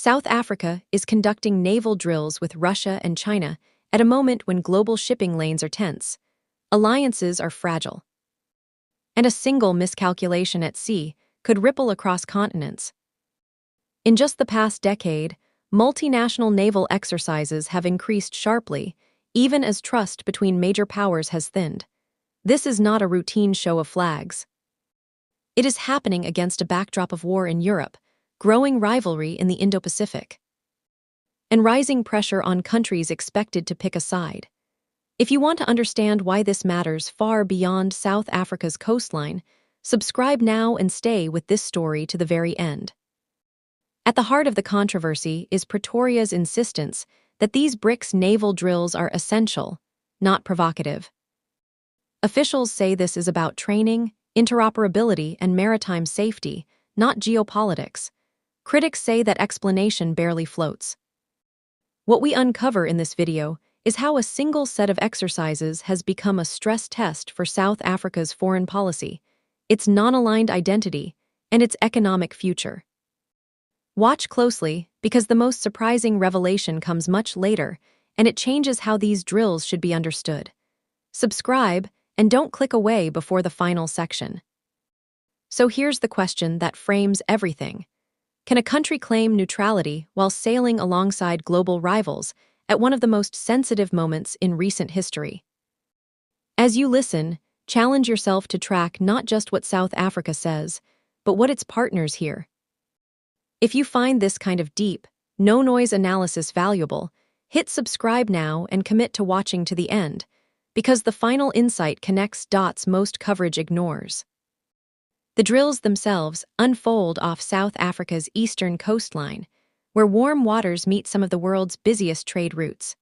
South Africa is conducting naval drills with Russia and China at a moment when global shipping lanes are tense, alliances are fragile, and a single miscalculation at sea could ripple across continents. In just the past decade, multinational naval exercises have increased sharply, even as trust between major powers has thinned. This is not a routine show of flags. It is happening against a backdrop of war in Europe, growing rivalry in the Indo-Pacific, and rising pressure on countries expected to pick a side. If you want to understand why this matters far beyond South Africa's coastline, subscribe now and stay with this story to the very end. At the heart of the controversy is Pretoria's insistence that these BRICS naval drills are essential, not provocative. Officials say this is about training, interoperability, and maritime safety, not geopolitics. Critics say that explanation barely floats. What we uncover in this video is how a single set of exercises has become a stress test for South Africa's foreign policy, its non-aligned identity, and its economic future. Watch closely, because the most surprising revelation comes much later, and it changes how these drills should be understood. Subscribe, and don't click away before the final section. So here's the question that frames everything. Can a country claim neutrality while sailing alongside global rivals at one of the most sensitive moments in recent history? As you listen, challenge yourself to track not just what South Africa says, but what its partners hear. If you find this kind of deep, no-noise analysis valuable, hit subscribe now and commit to watching to the end, because the final insight connects dots most coverage ignores. The drills themselves unfold off South Africa's eastern coastline, where warm waters meet some of the world's busiest trade routes.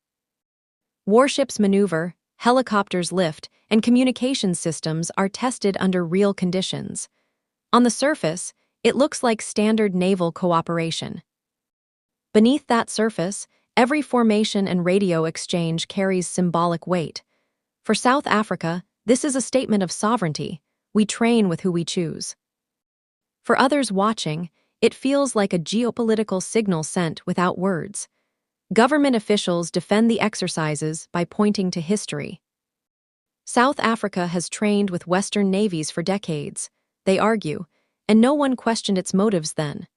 Warships maneuver, helicopters lift, and communication systems are tested under real conditions. On the surface, it looks like standard naval cooperation. Beneath that surface, every formation and radio exchange carries symbolic weight. For South Africa, this is a statement of sovereignty. We train with who we choose. For others watching, it feels like a geopolitical signal sent without words. Government officials defend the exercises by pointing to history. South Africa has trained with Western navies for decades, they argue, and no one questioned its motives then.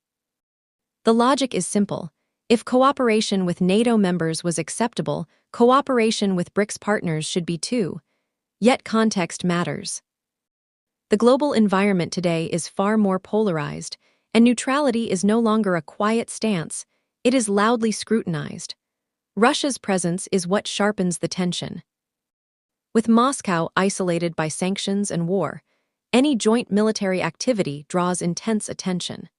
The logic is simple. If cooperation with NATO members was acceptable, cooperation with BRICS partners should be too. Yet context matters. The global environment today is far more polarized, and neutrality is no longer a quiet stance, it is loudly scrutinized. Russia's presence is what sharpens the tension. With Moscow isolated by sanctions and war, any joint military activity draws intense attention.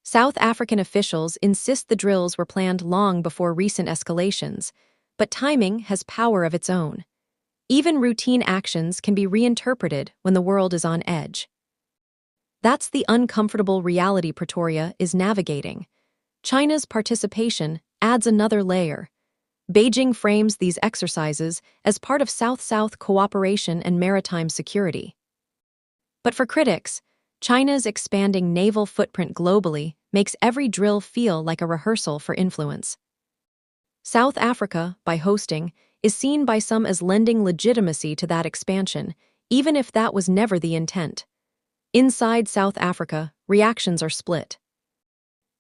South African officials insist the drills were planned long before recent escalations, but timing has power of its own. Even routine actions can be reinterpreted when the world is on edge. That's the uncomfortable reality Pretoria is navigating. China's participation adds another layer. Beijing frames these exercises as part of South-South cooperation and maritime security. But for critics, China's expanding naval footprint globally makes every drill feel like a rehearsal for influence. South Africa, by hosting, is seen by some as lending legitimacy to that expansion, even if that was never the intent. Inside South Africa, reactions are split.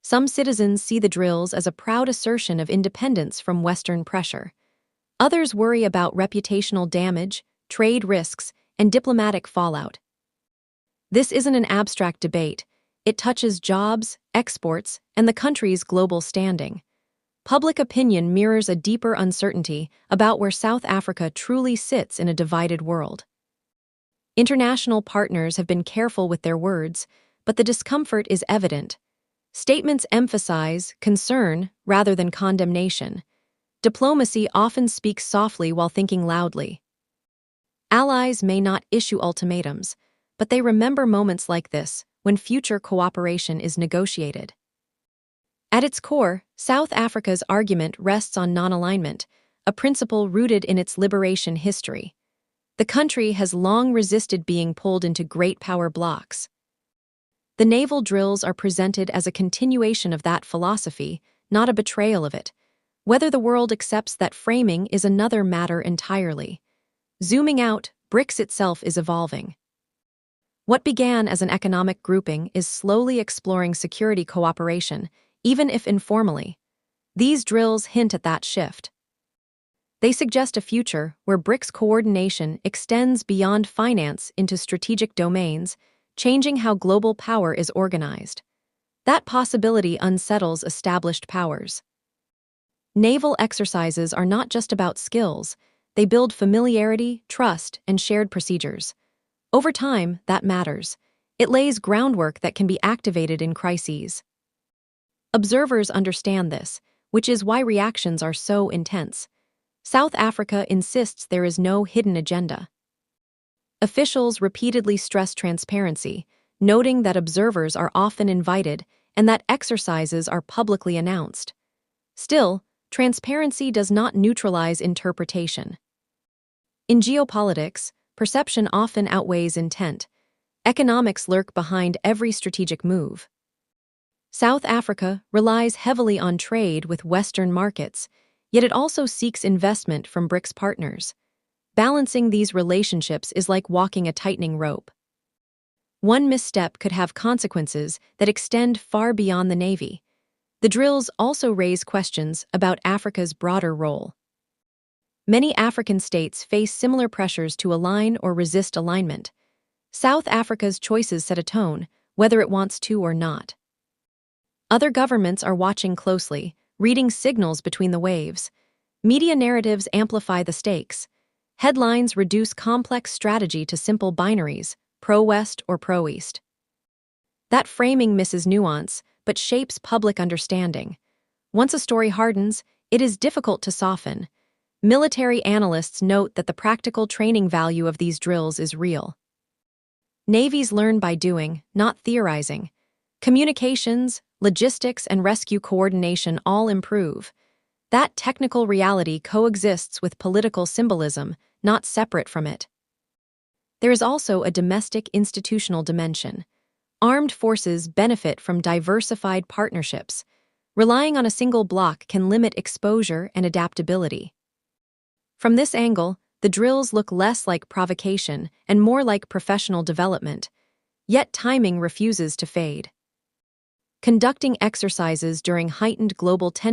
Some citizens see the drills as a proud assertion of independence from Western pressure. Others worry about reputational damage, trade risks, and diplomatic fallout. This isn't an abstract debate. It touches jobs, exports, and the country's global standing. Public opinion mirrors a deeper uncertainty about where South Africa truly sits in a divided world. International partners have been careful with their words, but the discomfort is evident. Statements emphasize concern rather than condemnation. Diplomacy often speaks softly while thinking loudly. Allies may not issue ultimatums, but they remember moments like this when future cooperation is negotiated. At its core, South Africa's argument rests on non-alignment, a principle rooted in its liberation history. The country has long resisted being pulled into great power blocs. The naval drills are presented as a continuation of that philosophy, not a betrayal of it. Whether the world accepts that framing is another matter entirely. Zooming out, BRICS itself is evolving. What began as an economic grouping is slowly exploring security cooperation, even if informally. These drills hint at that shift. They suggest a future where BRICS coordination extends beyond finance into strategic domains, changing how global power is organized. That possibility unsettles established powers. Naval exercises are not just about skills, they build familiarity, trust, and shared procedures. Over time, that matters. It lays groundwork that can be activated in crises. Observers understand this, which is why reactions are so intense. South Africa insists there is no hidden agenda. Officials repeatedly stress transparency, noting that observers are often invited and that exercises are publicly announced. Still, transparency does not neutralize interpretation. In geopolitics, perception often outweighs intent. Economics lurk behind every strategic move. South Africa relies heavily on trade with Western markets, yet it also seeks investment from BRICS partners. Balancing these relationships is like walking a tightening rope. One misstep could have consequences that extend far beyond the Navy. The drills also raise questions about Africa's broader role. Many African states face similar pressures to align or resist alignment. South Africa's choices set a tone, whether it wants to or not. Other governments are watching closely, reading signals between the waves. Media narratives amplify the stakes. Headlines reduce complex strategy to simple binaries, pro-West or pro-East. That framing misses nuance, but shapes public understanding. Once a story hardens, it is difficult to soften. Military analysts note that the practical training value of these drills is real. Navies learn by doing, not theorizing. Communications, logistics, and rescue coordination all improve. That technical reality coexists with political symbolism, not separate from it. There is also a domestic institutional dimension. Armed forces benefit from diversified partnerships. Relying on a single bloc can limit exposure and adaptability. From this angle, the drills look less like provocation and more like professional development, yet timing refuses to fade. Conducting exercises during heightened global tension